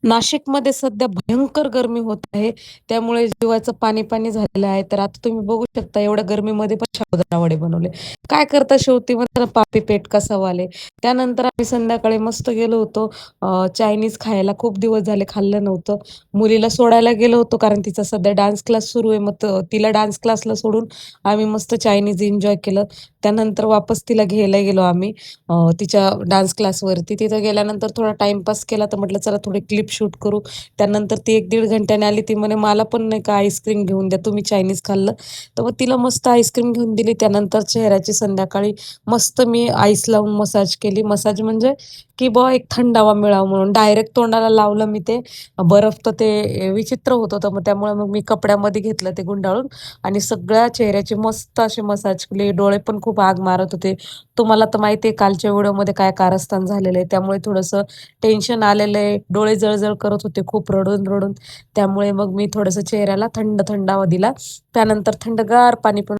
नाशिकमध्ये सध्या भयंकर गरमी होत आहे. त्यामुळे जीवाचं पाणी-पाणी झालेलं आहे. तर आता तुम्ही बघू शकता एवढ्या गरमीमध्ये पण साबुदाणा वडे बनवले. काय करता शेवटी म्हणतात ना, "पापी पेट का सवाल है." त्यानंतर आम्ही संध्याकाळी मस्त गेलो होतो चायनीज खायला. खूप दिवस झाले खाल्लं नव्हतं. मुलीला सोडायला गेलो होतो कारण तिचा सध्या डान्स क्लास सुरू आहे. मग तिला डान्स क्लासला सोडून आम्ही मस्त चायनीज एन्जॉय केलं. त्यानंतर वापस तिला घ्यायला गेलो आम्ही तिच्या डान्स क्लासवरती. तिथं गेल्यानंतर थोडा टाईमपास केला. तर म्हटलं चला थोडे क्लिप शूट करू. त्यानंतर ती 1-1.5 घंट्याने आली. ती म्हणे, "मला पण नाही का आईस्क्रीम घेऊन द्या. तुम्ही चायनीज खाल्लं." तर मग तिला मस्त आईस्क्रीम घेऊन दिली. त्यानंतर चेहऱ्याची संध्याकाळी मस्त मी आईस लावून मसाज केली. मसाज म्हणजे की बुवा एक थंडावा मिळावा म्हणून. डायरेक्ट तोंडाला लावलं मी ते बर्फ, तर ते विचित्र होत होतं. मग त्यामुळे मग मी कपड्यामध्ये घेतलं ते गुंडाळून आणि सगळ्या चेहऱ्याची मस्त अशी मसाज केली. डोळे पण खूप आग मारत होते. तुम्हाला तर माहिती आहे कालच्या व्हिडिओमध्ये काय कारस्थान झालेलं आहे. त्यामुळे थोडंसं टेन्शन आलेलं आहे. डोळे जळजळ करत होते खूप रडून-रडून. त्यामुळे मग मी थोडंसं चेहऱ्याला थंडावा दिला. त्यानंतर थंडगार पाणी पण